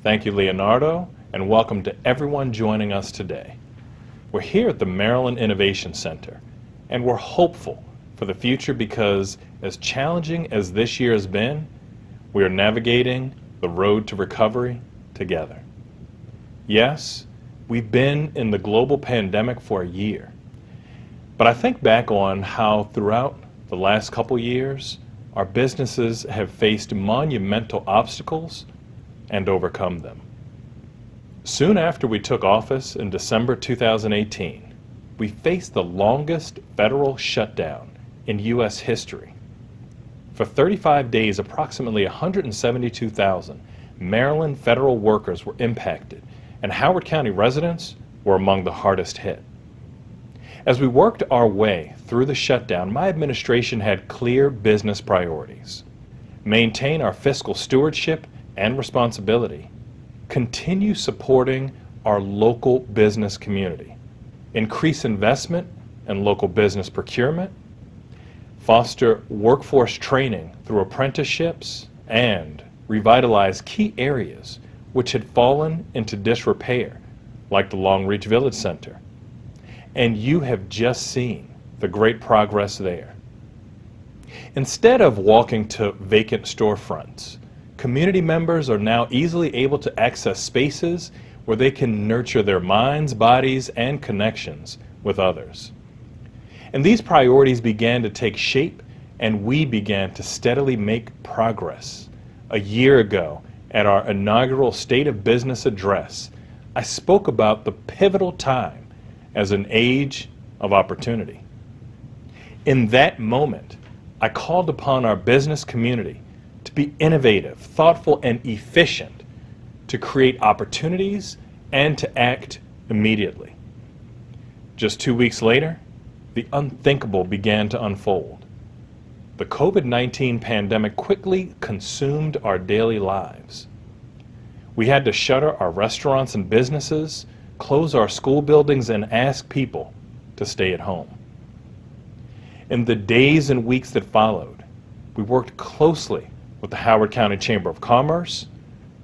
Thank you, Leonardo, and welcome to everyone joining us today. We're here at the Maryland Innovation Center, and we're hopeful for the future because as challenging as this year has been, we are navigating the road to recovery together. Yes, we've been in the global pandemic for a year, but I think back on how throughout the last couple years, our businesses have faced monumental obstacles and overcome them. Soon after we took office in December 2018, we faced the longest federal shutdown in U.S. history. For 35 days, approximately 172,000 Maryland federal workers were impacted, and Howard County residents were among the hardest hit. As we worked our way through the shutdown, my administration had clear business priorities: maintain our fiscal stewardship and responsibility, continue supporting our local business community, increase investment in local business procurement, foster workforce training through apprenticeships, and revitalize key areas which had fallen into disrepair, like the Long Reach Village Center. And you have just seen the great progress there. Instead of walking to vacant storefronts, community members are now easily able to access spaces where they can nurture their minds, bodies, and connections with others. And these priorities began to take shape, and we began to steadily make progress. A year ago, at our inaugural State of Business address, I spoke about the pivotal time as an age of opportunity. In that moment, I called upon our business community to be innovative, thoughtful, and efficient, to create opportunities and to act immediately. Just 2 weeks later, the unthinkable began to unfold. The COVID-19 pandemic quickly consumed our daily lives. We had to shutter our restaurants and businesses, close our school buildings, and ask people to stay at home. In the days and weeks that followed, we worked closely with the Howard County Chamber of Commerce,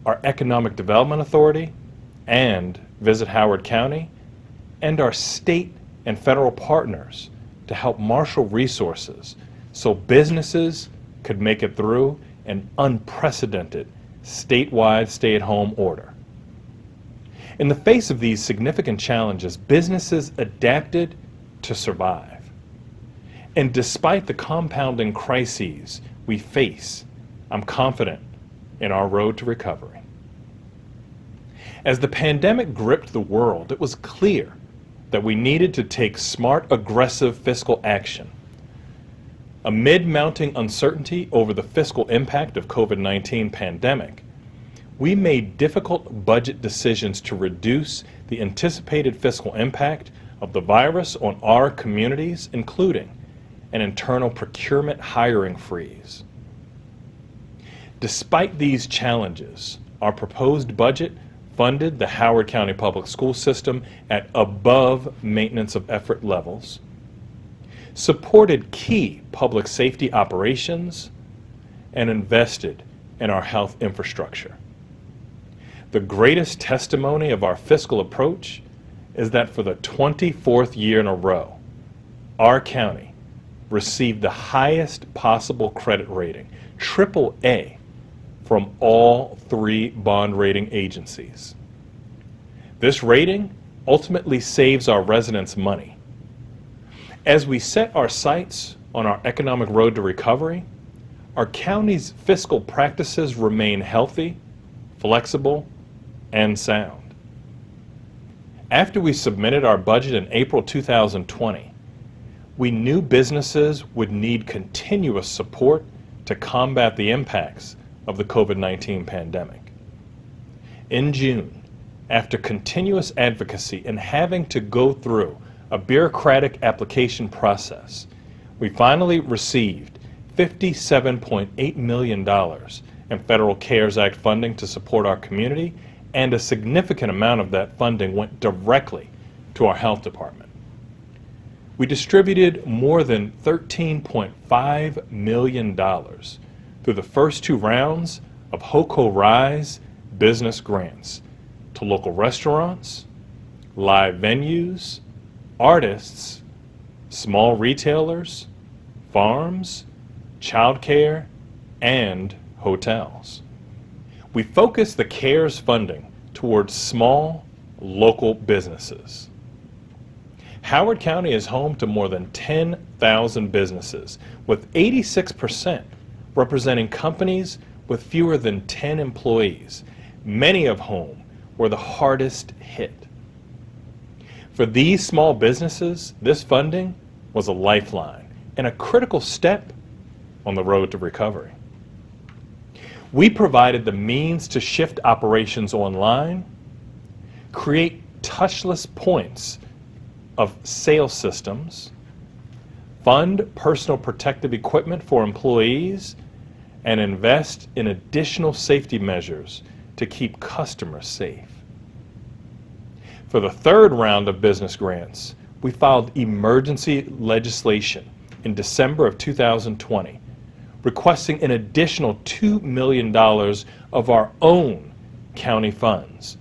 our Economic Development Authority, and Visit Howard County, and our state and federal partners to help marshal resources so businesses could make it through an unprecedented statewide stay-at-home order. In the face of these significant challenges, businesses adapted to survive. And despite the compounding crises we face, I'm confident in our road to recovery. As the pandemic gripped the world, it was clear that we needed to take smart, aggressive fiscal action. Amid mounting uncertainty over the fiscal impact of COVID-19 pandemic, we made difficult budget decisions to reduce the anticipated fiscal impact of the virus on our communities, including an internal procurement hiring freeze. Despite these challenges, our proposed budget funded the Howard County Public School System at above maintenance of effort levels, supported key public safety operations, and invested in our health infrastructure. The greatest testimony of our fiscal approach is that for the 24th year in a row, our county received the highest possible credit rating, AAA, from all 3 bond rating agencies. This rating ultimately saves our residents money. As we set our sights on our economic road to recovery, our county's fiscal practices remain healthy, flexible, and sound. After we submitted our budget in April 2020, we knew businesses would need continuous support to combat the impacts of the COVID-19 pandemic. In June, after continuous advocacy and having to go through a bureaucratic application process, we finally received $57.8 million in federal CARES Act funding to support our community, and a significant amount of that funding went directly to our health department. We distributed more than $13.5 million through the first 2 rounds of HOCO RISE business grants to local restaurants, live venues, artists, small retailers, farms, childcare, and hotels. We focus the CARES funding towards small, local businesses. Howard County is home to more than 10,000 businesses, with 86% representing companies with fewer than 10 employees, many of whom were the hardest hit. For these small businesses, this funding was a lifeline and a critical step on the road to recovery. We provided the means to shift operations online, create touchless points of sale systems, fund personal protective equipment for employees, and invest in additional safety measures to keep customers safe. For the third round of business grants, we filed emergency legislation in December of 2020, requesting an additional $2 million of our own county funds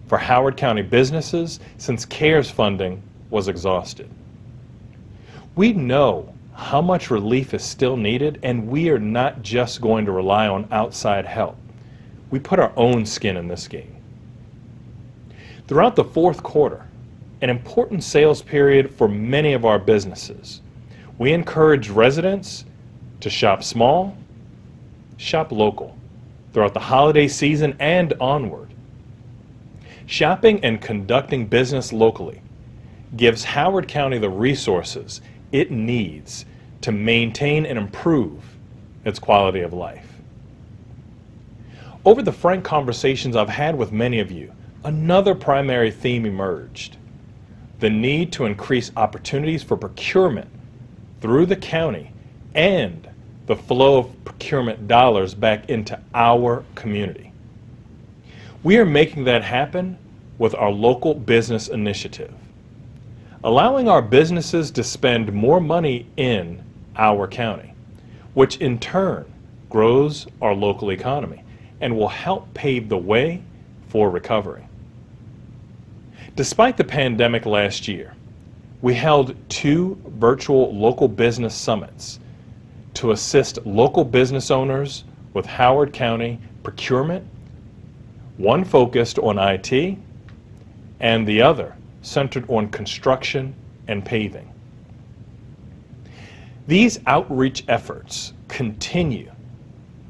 for Howard County businesses since CARES funding was exhausted. We know how much relief is still needed, and we are not just going to rely on outside help. We put our own skin in this game. Throughout the fourth quarter, an important sales period for many of our businesses, we encourage residents to shop small, shop local throughout the holiday season and onward. Shopping and conducting business locally gives Howard County the resources it needs to maintain and improve its quality of life. Over the frank conversations I've had with many of you, another primary theme emerged: the need to increase opportunities for procurement through the county and the flow of procurement dollars back into our community. We are making that happen with our local business initiative, allowing our businesses to spend more money in our county, which in turn grows our local economy and will help pave the way for recovery. Despite the pandemic last year, we held 2 virtual local business summits to assist local business owners with Howard County procurement, one focused on IT and the other centered on construction and paving. These outreach efforts continue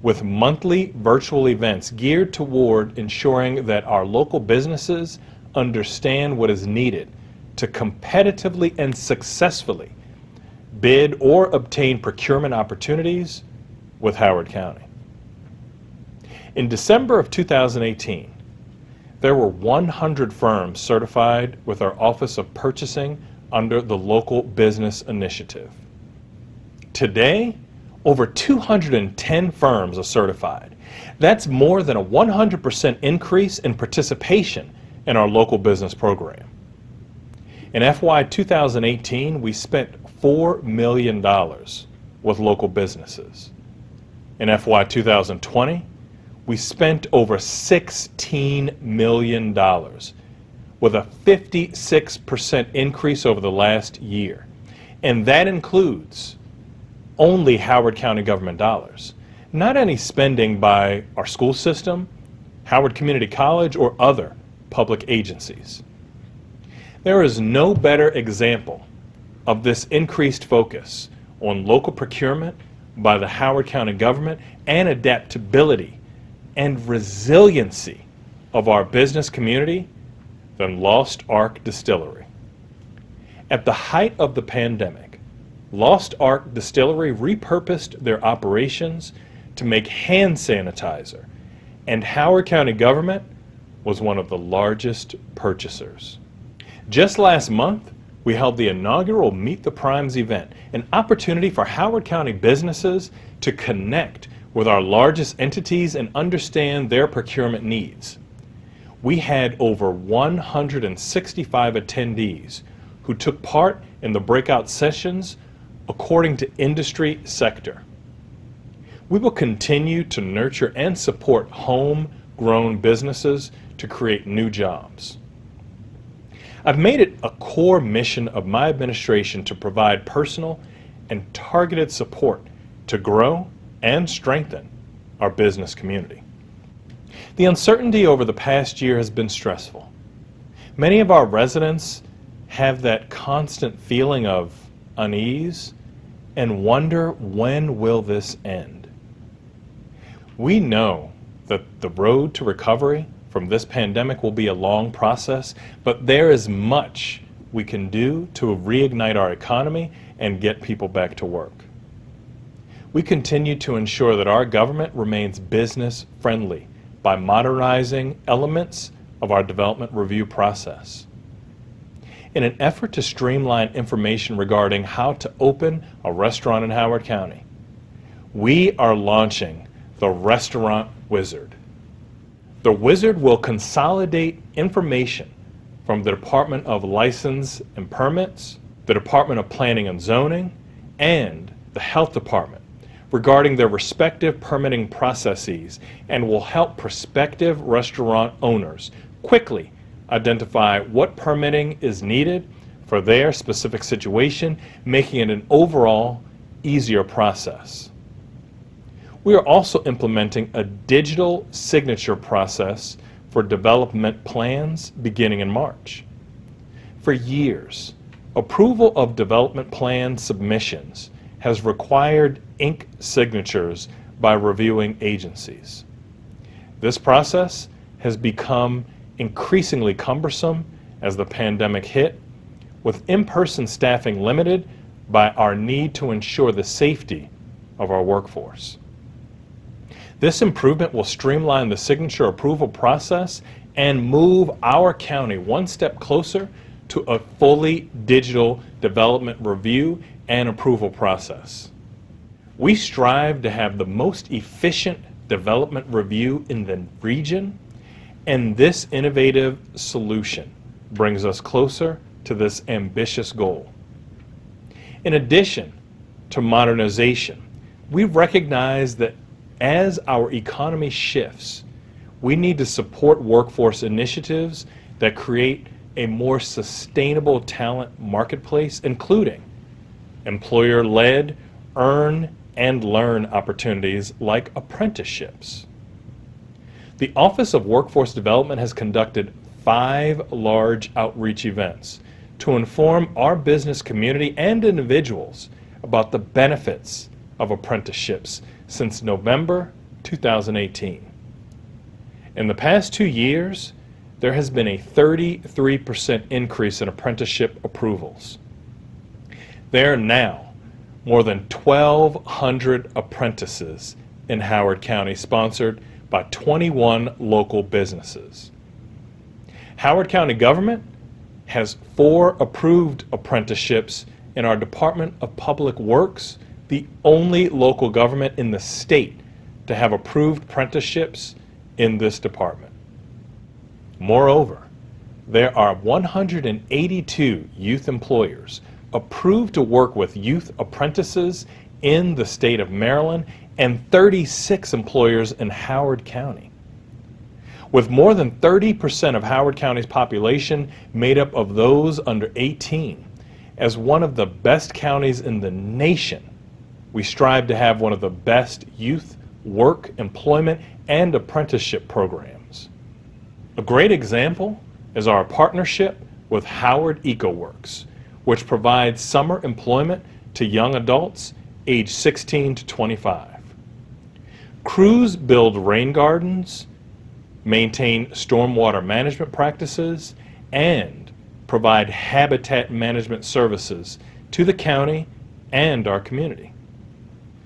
with monthly virtual events geared toward ensuring that our local businesses understand what is needed to competitively and successfully bid or obtain procurement opportunities with Howard County. In December of 2018, there were 100 firms certified with our Office of Purchasing under the Local Business Initiative. Today, over 210 firms are certified. That's more than a 100% increase in participation in our local business program. In FY 2018, we spent $4 million with local businesses. In FY 2020, we spent over $16 million, with a 56% increase over the last year. And that includes only Howard County government dollars, not any spending by our school system, Howard Community College, or other public agencies. There is no better example of this increased focus on local procurement by the Howard County government and adaptability and resiliency of our business community than Lost Ark Distillery. At the height of the pandemic, Lost Ark Distillery repurposed their operations to make hand sanitizer, and Howard County government was one of the largest purchasers. Just last month, we held the inaugural Meet the Primes event, an opportunity for Howard County businesses to connect with our largest entities and understand their procurement needs. We had over 165 attendees who took part in the breakout sessions according to industry sector. We will continue to nurture and support home, homegrown businesses to create new jobs. I've made it a core mission of my administration to provide personal and targeted support to grow and strengthen our business community. The uncertainty over the past year has been stressful. Many of our residents have that constant feeling of unease and wonder, when will this end? We know that the road to recovery from this pandemic will be a long process, but there is much we can do to reignite our economy and get people back to work. We continue to ensure that our government remains business friendly by modernizing elements of our development review process. In an effort to streamline information regarding how to open a restaurant in Howard County, we are launching the Restaurant Wizard. The Wizard will consolidate information from the Department of License and Permits, the Department of Planning and Zoning, and the Health Department regarding their respective permitting processes, and will help prospective restaurant owners quickly identify what permitting is needed for their specific situation, making it an overall easier process. We are also implementing a digital signature process for development plans beginning in March. For years, approval of development plan submissions has required ink signatures by reviewing agencies. This process has become increasingly cumbersome as the pandemic hit, with in-person staffing limited by our need to ensure the safety of our workforce. This improvement will streamline the signature approval process and move our county one step closer to a fully digital development review and approval process. We strive to have the most efficient development review in the region, and this innovative solution brings us closer to this ambitious goal. In addition to modernization, we recognize that as our economy shifts, we need to support workforce initiatives that create a more sustainable talent marketplace, including employer-led earn and learn opportunities like apprenticeships. The Office of Workforce Development has conducted 5 large outreach events to inform our business community and individuals about the benefits of apprenticeships since November 2018. In the past 2 years, there has been a 33% increase in apprenticeship approvals. There are now more than 1,200 apprentices in Howard County, sponsored by 21 local businesses. Howard County government has 4 approved apprenticeships in our Department of Public Works, the only local government in the state to have approved apprenticeships in this department. Moreover, there are 182 youth employers approved to work with youth apprentices in the state of Maryland and 36 employers in Howard County. With more than 30% of Howard County's population made up of those under 18, as one of the best counties in the nation, we strive to have one of the best youth work, employment, and apprenticeship programs. A great example is our partnership with Howard EcoWorks, which provides summer employment to young adults aged 16 to 25. Crews build rain gardens, maintain stormwater management practices, and provide habitat management services to the county and our community.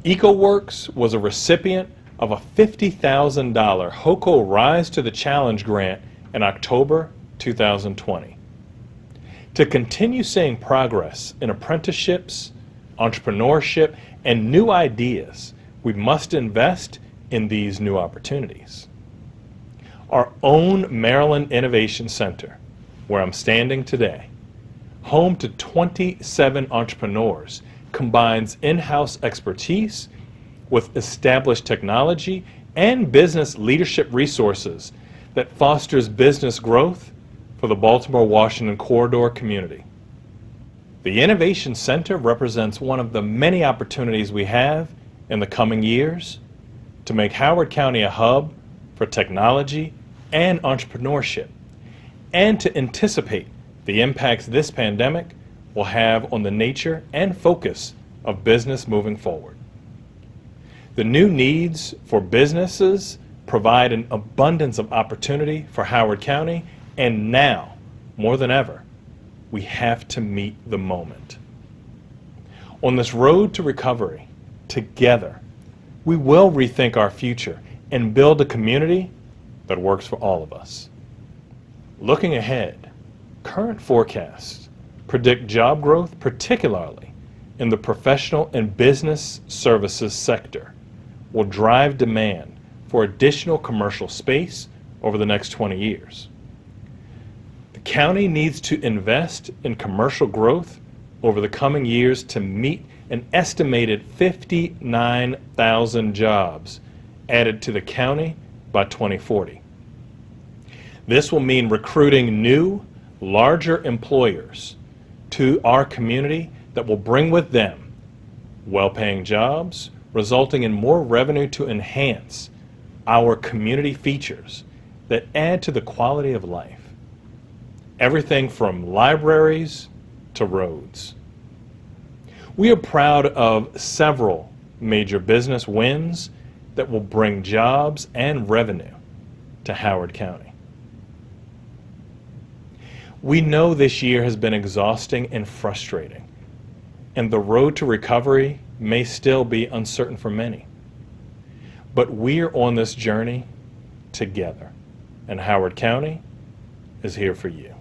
EcoWorks was a recipient of a $50,000 HOCO Rise to the Challenge grant in October 2020. To continue seeing progress in apprenticeships, entrepreneurship, and new ideas, we must invest in these new opportunities. Our own Maryland Innovation Center, where I'm standing today, home to 27 entrepreneurs, combines in-house expertise with established technology and business leadership resources that fosters business growth for the Baltimore-Washington corridor community. The Innovation Center represents one of the many opportunities we have in the coming years to make Howard County a hub for technology and entrepreneurship, and to anticipate the impacts this pandemic will have on the nature and focus of business moving forward. The new needs for businesses provide an abundance of opportunity for Howard County, and now, more than ever, we have to meet the moment. On this road to recovery, together, we will rethink our future and build a community that works for all of us. Looking ahead, current forecasts predict job growth, particularly in the professional and business services sector, will drive demand for additional commercial space over the next 20 years. The county needs to invest in commercial growth over the coming years to meet an estimated 59,000 jobs added to the county by 2040. This will mean recruiting new, larger employers to our community that will bring with them well-paying jobs, resulting in more revenue to enhance our community features that add to the quality of life. Everything from libraries to roads. We are proud of several major business wins that will bring jobs and revenue to Howard County. We know this year has been exhausting and frustrating, and the road to recovery may still be uncertain for many. But we're on this journey together, and Howard County is here for you.